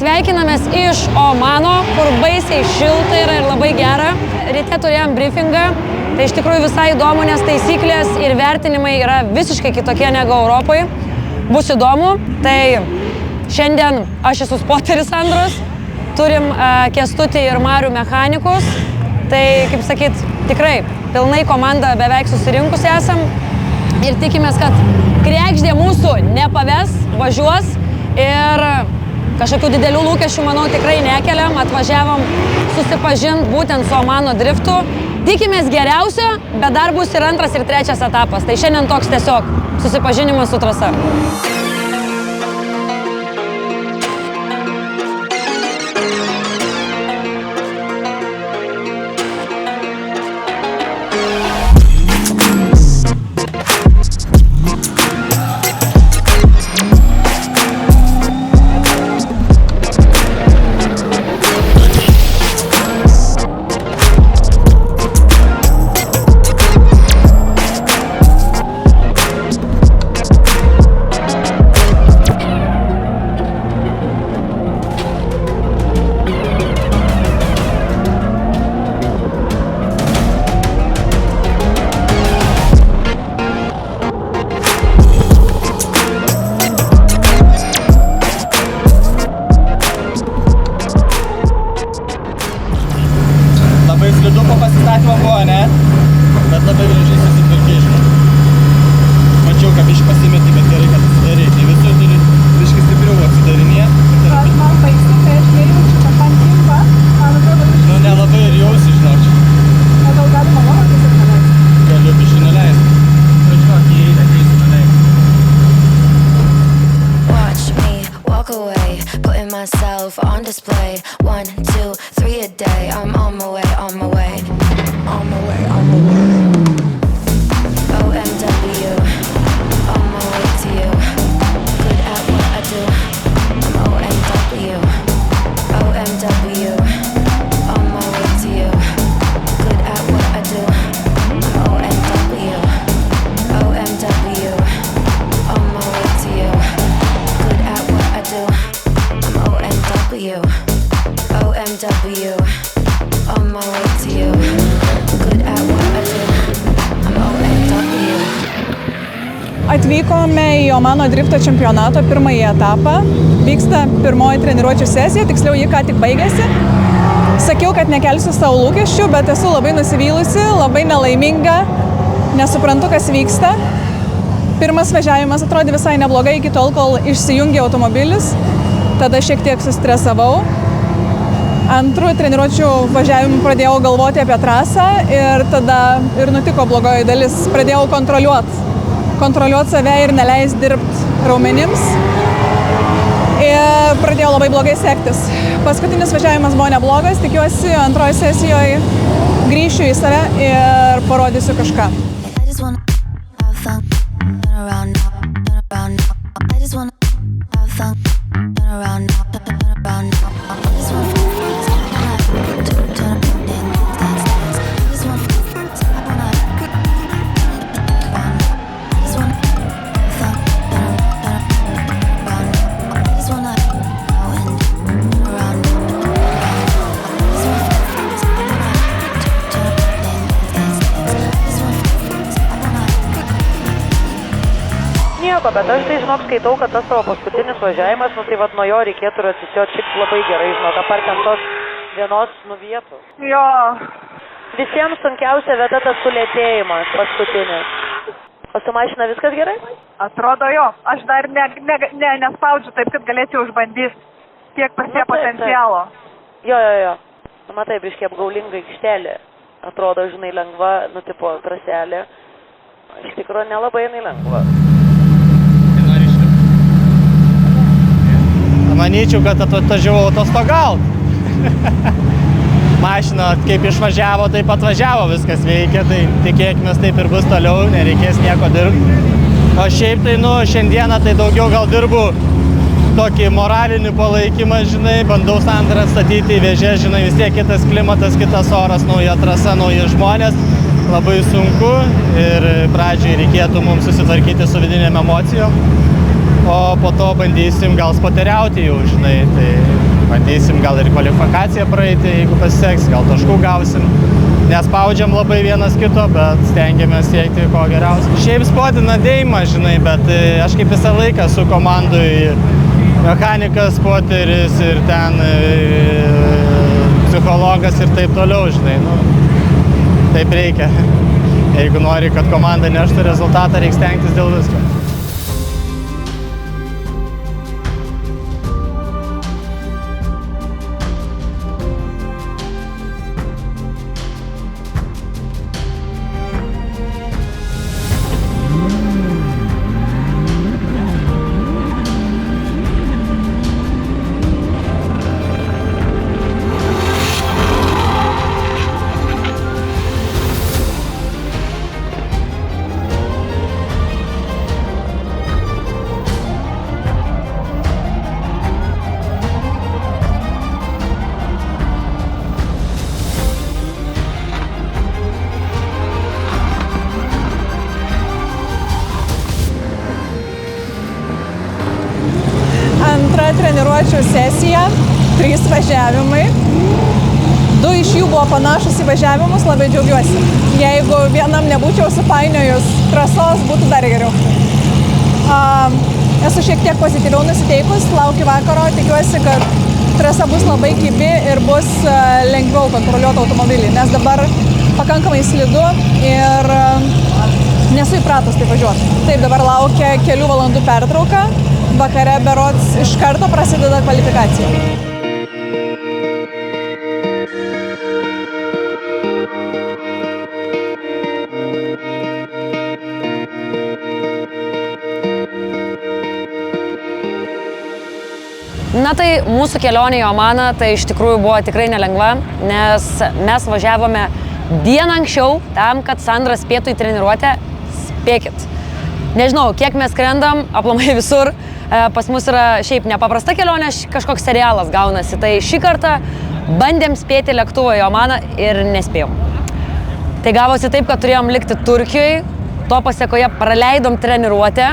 Sveikinamės iš Omano, kur baisiai šilta yra ir labai gera. Ryte turėjom briefingą, tai iš tikrųjų visai įdomu, nes taisyklės ir vertinimai yra visiškai kitokie negu Europoje. Bus įdomu, tai šiandien aš esu spoteris Andrus, turim Kęstutį ir Marių mechanikus, tai kaip sakyt, tikrai pilnai komanda beveik susirinkusi esam ir tikimės, kad kregždė mūsų nepaves, važiuos ir kažkokių didelių lūkesčių, manau, tikrai nekeliam. Atvažiavom susipažinti būtent su Omano driftu. Tikimės geriausio, bet dar bus ir antras ir trečias etapas. Tai šiandien toks tiesiog susipažinimas su trasa. Atvykome į Omano drifto čempionato pirmąjį etapą. Vyksta pirmoji treniruočių sesija, tiksliau ji ką tik baigėsi. Sakiau, kad nekelsiu savo lūkesčių, bet esu labai nusivylusi, labai nelaiminga, nesuprantu, kas vyksta. Pirmas važiavimas atrodė visai neblogai iki tol, kol išsijungė automobilis. Tada šiek tiek sustresavau. Antrų treniruočių važiavimų pradėjau galvoti apie trasą ir tada ir nutiko blogoji dalis. Pradėjau kontroliuoti save ir neleis dirbti raumenims. Ir pradėjo labai blogai sektis. Paskutinis važiavimas buvo neblogas, tikiuosi antroji sesijoje grįšiu į save ir parodysiu kažką. Bet aš tai, žinok, skaitau, kad tas savo paskutinis važiavimas, tai vat nuo jo reikėtų ir atsisioti šiaip labai gerai, žinok, apart ant tos vienos vietos. Jo. Visiems sunkiausia vieta tas sulėtėjimas paskutinis. O su mašina viskas gerai? Atrodo jo. Aš dar nespaudžiu taip, kad galėčiau išbandyti tiek pasie potencialo. Jo. Matai, biškiai apgaulinga aikštelė. Atrodo, žinai, lengva, tipo traselė. Iš tikrųjų, nelabai jinai lengva. Manyčiau, kad atvažiavau atostogaut. Mašina kaip išvažiavo, taip atvažiavo, viskas veikia, tai tikėkimės taip ir bus toliau, nereikės nieko dirbti. O šiaip tai, šiandieną tai daugiau gal dirbu tokį moralinį palaikymą, žinai, bandau sandorą statyti į vėžę, žinai, vis tiek kitas klimatas, kitas oras, nauja trasa, nauji žmonės. Labai sunku ir pradžiai reikėtų mums susitvarkyti su vidinėm emocijom. O po to bandysim gal spoteriauti jau, žinai, tai bandysim gal ir kvalifikaciją praeiti, jeigu pasiseks, gal taškų gausim. Nespaudžiam labai vienas kito, bet stengiamės siekti ko geriausia. Šiaip spotina Deimą, žinai, bet aš kaip visą laiką su komandui mechanikas, spoteris ir ten psichologas ir taip toliau, žinai, taip reikia. Jeigu nori, kad komanda neštų rezultatą, reikia stengtis dėl visko. Antra treniruočių sesija, 3 važiavimai. 2 iš jų buvo panašus į važiavimus, labai džiaugiuosi. Jeigu vienam nebūčiau supainiojus trasos, būtų dar geriau. Esu šiek tiek pozityviau nusiteikus, laukiu vakaro, tikiuosi, kad trasa bus labai kibi ir bus lengviau kontroliuoti automobilį, nes dabar pakankamai slidu ir nesu įpratus taip važiuoti. Taip, dabar laukia kelių valandų pertrauka. Vakare berods iš karto prasideda kvalifikacija. Na tai mūsų kelionė į Omaną tai iš tikrųjų buvo tikrai nelengva, nes mes važiavome dieną anksčiau tam, kad Sandra spėtų į treniruotę. Spėkit. Nežinau, kiek mes skrendam, aplamai visur. Pas mus yra šiaip nepaprasta kelionė, kažkoks serialas gaunasi. Tai šį kartą bandėm spėti lėktuvą į Omaną ir nespėjom. Tai gavosi taip, kad turėjom likti Turkijoje, to pasiekoje praleidom treniruotę.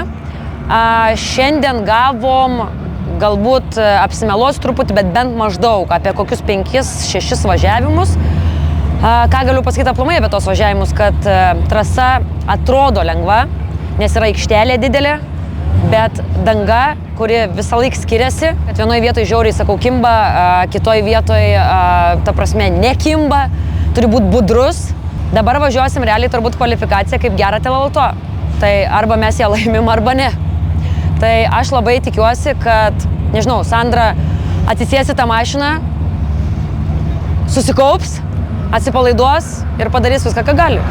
Šiandien gavom, galbūt apsimeluosiu truputį, bet bent maždaug apie kokius 5-6 važiavimus. Ką galiu pasakyti aplamai apie tos važiavimus, kad trasa atrodo lengva, nes yra aikštelė didelė, bet danga, kuri visą laiką skiriasi, kad vienoje vietoje žiauriai sakau kimba, kitoje vietoje, ta prasme, nekimba, turi būti budrus. Dabar važiuosim realiai turbūt kvalifikaciją kaip gerą telauto. Tai arba mes ją laimim, arba ne. Tai aš labai tikiuosi, kad, nežinau, Sandra atsisės į tą mašiną, susikaups, atsipalaiduos ir padarys viską, ką gali.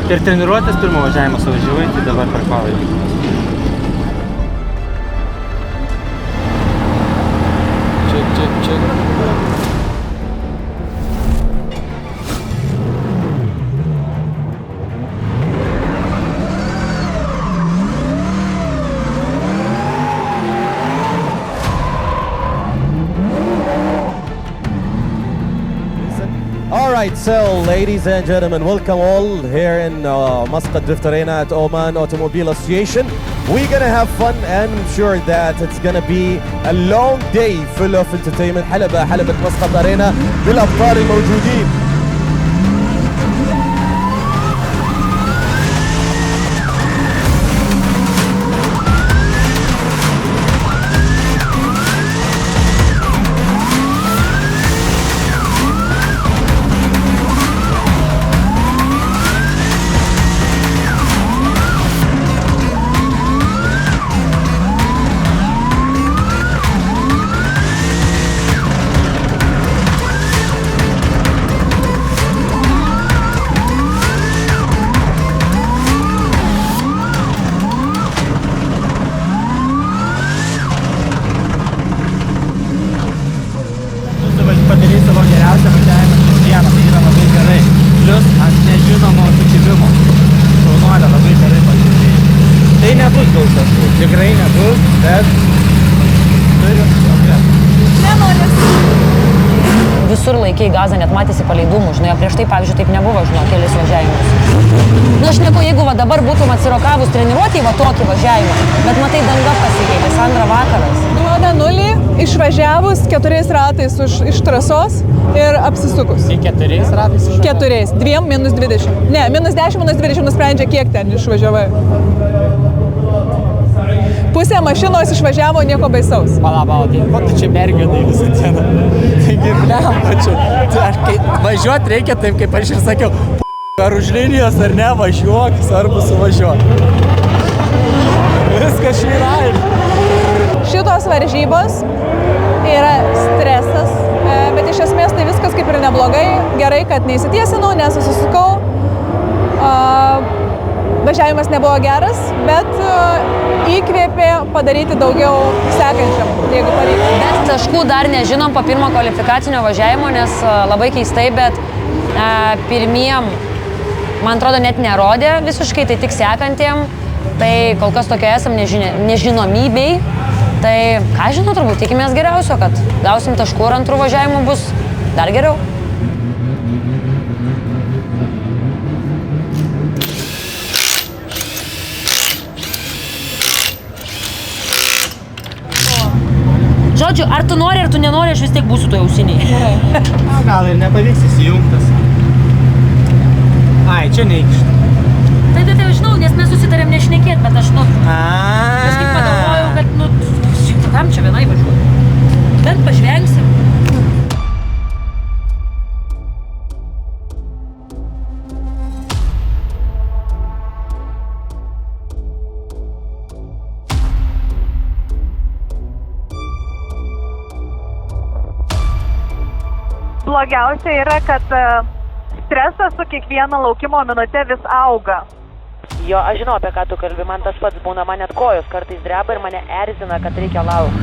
Per treniruotės pirmo važiavimą suvažiavai, tai dabar per pavaidį. Check. Alright, so ladies and gentlemen, welcome all here in Muscat Drift Arena at Oman Automobile Association. We're gonna have fun and I'm sure that it's gonna be a long day full of entertainment. حلبة مسقط أرينا بالأبطال الموجودين. taškų. Tikrai nebus, bet turiu problemų. Visur laikiai gazą, net matėsi paleidumų, žinai, o prieš tai, pavyzdžiui, taip nebuvo, žinau, kelis važiavimus. Na, aš neku, jeigu va dabar būtum atsirokavus treniruotį va tokį važiavimą, bet matai, danga pasikeitė, Sandra vakaras. Duoda 0, išvažiavus 4 ratais iš trasos ir apsisukus. 4 ratais iš 4, 2 minus 20. Ne, minus 10, minus 20 nusprendžia, kiek ten išvažiavai. Pusė mašinos išvažiavo, nieko baisaus. Palabau, tai ko tu čia merginai visą dieną? Taigi, blemba čia. Kai važiuot reikia taip, kaip aš ir sakiau, ar už linijos ar ne, važiuok, svarbu suvažiuok. Viskas čia yra. Šitos varžybos yra stresas, bet iš esmės tai viskas kaip ir neblogai. Gerai, kad neįsitiesinau, nesusisukau. Važiavimas nebuvo geras, bet įkvėpė padaryti daugiau sekančiam, jeigu pavyks. Bet taškų dar nežinom po pirmo kvalifikacinio važiavimo, nes labai keistai, bet pirmiem, man atrodo, net nerodė visiškai, tai tik sekantiem. Tai kol kas tokia esam nežinomybei. Tai ką žinau, turbūt tikimės geriausio, kad gausim taškų ir antrų važiavimų bus dar geriau. Žodžiu, ar tu nori, ar tu nenori, aš vis tiek būsiu toje ausiniai. Gal ir nepavyks įsijungtas. Ai, čia neįkšta. Tai žinau, nes mes susitarėm nešnekėt, bet aš, kažkaip pagalvojau, kad, kam čia vienai važiuoti. Bent pažvengsim. Blogiausia yra, kad stresas su kiekviena laukimo minute vis auga. Jo, aš žinau, apie ką tu kalbi, man tas pats būna, man net kojos kartais dreba ir mane erzina, kad reikia laukti.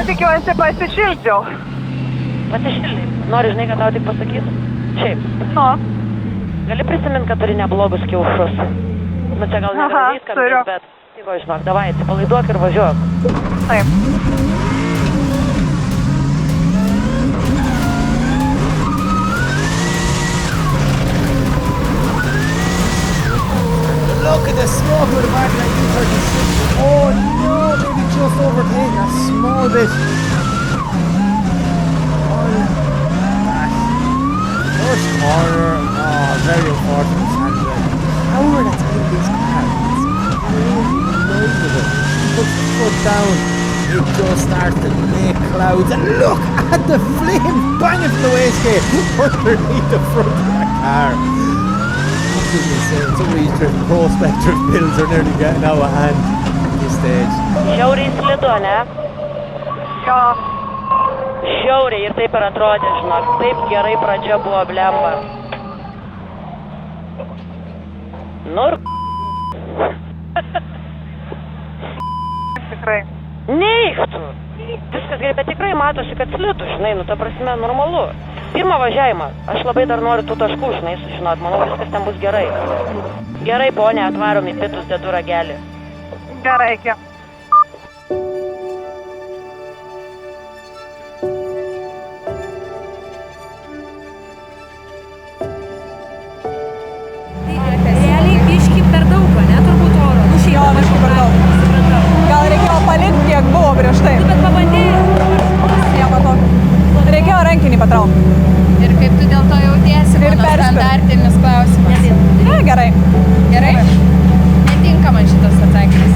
Tikiuosi pasišildžiau. Pasišildai? Nori, žinai, kad tau tik pasakysiu? Šiaip. Nu. Gali prisiminti, kad turi neblogus kiaušus. Nu čia gal negražiai skambės, bet... Tai va, žinok, davai, atsipalaiduok ir važiuok. Taip. Look at the smoke with the back like U36. Oh no, maybe just overtaken a small bit. First corner, very unfortunate Sandra. How are they taking this car? It's really nice of it. He puts the foot down, it just starts to make clouds. And look at the flame banging from the wastegate underneath the front of the car. Absolutely insane. Some of these prospective builds are nearly getting out of hand at this stage. Žiauriai slidu, ne? Jo. Žiauriai ir taip ir atrodė, žinok. Taip gerai pradžia buvo, blemba. Nu ir tikrai. Neiktų. Viskas gerai, bet tikrai matosi, kad slidu, žinai, nu ta prasme, normalu. Pirmą važiavimą. Aš labai dar noriu tų taškų, žinai, sužinot. Manau, viskas ten bus gerai. Gerai, ponė, atvarom į pitus, dedu ragelį. Gerai, iki. Realiai biški per daug, ne? Turbūt oro. Nu, šiaip. Jo, biški per daug. Gal reikėjo palikti, kiek buvo prieš tai. Bet pabandėjau. Nieko tokio. Reikėjo rankinį patraukti. Ir kaip tu dėl to jautiesi, Ir mano standartinis klausimas. Ne, gerai. Gerai? Netinka man šitas atsakymas.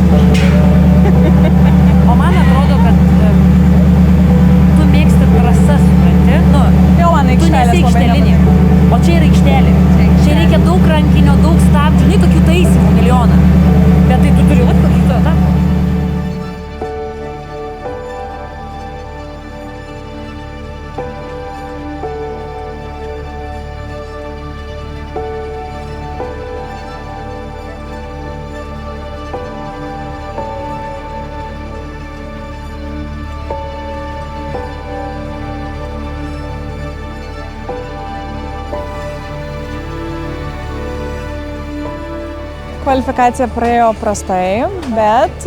Kvalifikacija praėjo prastai, bet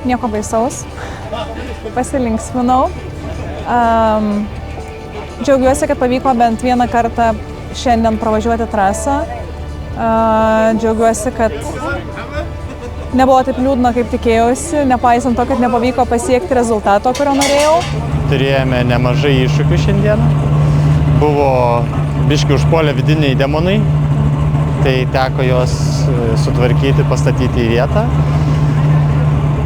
nieko baisaus. Pasilinksminau. Džiaugiuosi, kad pavyko bent vieną kartą šiandien pravažiuoti trasą. Džiaugiuosi, kad nebuvo taip liūdna, kaip tikėjausi, nepaisant to, kad nepavyko pasiekti rezultato, kurio norėjau. Turėjome nemažai iššūkių šiandieną. Buvo biški užpuolę vidiniai demonai, tai teko juos sutvarkyti, pastatyti į vietą.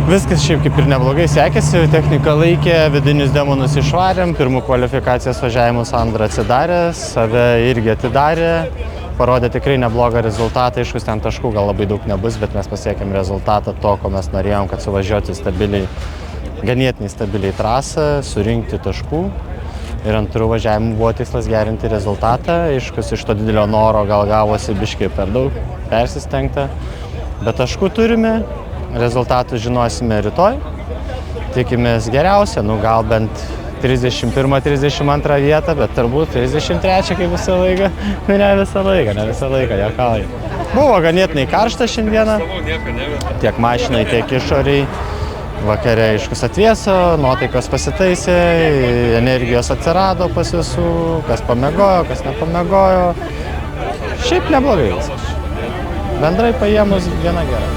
Viskas šiaip kaip ir neblogai sekėsi, technika laikė, vidinius demonus išvarėm, pirmų kvalifikacijos važiavimus Sandra atsidarė, save irgi atidarė, parodė tikrai neblogą rezultatą, aiškus ten taškų gal labai daug nebus, bet mes pasiekėm rezultatą to, ko mes norėjom, kad suvažiuoti stabiliai, ganėtinai stabiliai trasą, surinkti taškų. Ir antrų važiavimų buvo tikslas gerinti rezultatą, aiškus iš to didelio noro gal gavosi biškai per daug persistengta, bet taškų turime. Rezultatus žinosime rytoj, tikimės geriausia, gal bent 31-32 vietą, bet turbūt 33 kaip visą laiką, ne visą laiką, juokauju. Buvo ganėtinai karšta šiandieną, tiek mašinai, tiek išoriai, vakare aiškus atvėso, nuotaikos pasitaisė, energijos atsirado pas visų, kas pamiegojo, kas nepamiegojo, šiaip neblogai viskas, bendrai paėmus viena gera.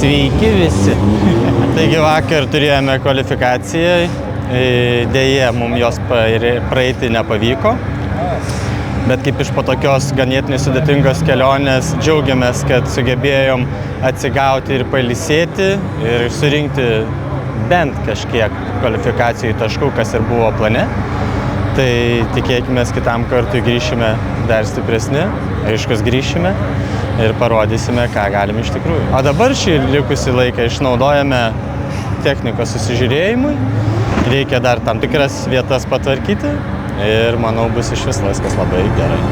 Sveiki visi. Taigi vakar turėjome kvalifikaciją, dėja mums jos praeiti nepavyko, bet kaip iš po tokios ganėtinai sudėtingos kelionės džiaugiamės, kad sugebėjom atsigauti ir pailsėti ir surinkti bent kažkiek kvalifikacijų taškų, kas ir buvo plane. Tai tikėkime, kitam kartui grįšime dar stipresni, aiškus grįšime ir parodysime, ką galim iš tikrųjų. O dabar šį likusį laiką išnaudojame technikos susižiūrėjimui. Reikia dar tam tikras vietas patvarkyti ir manau bus iš vis viskas labai gerai.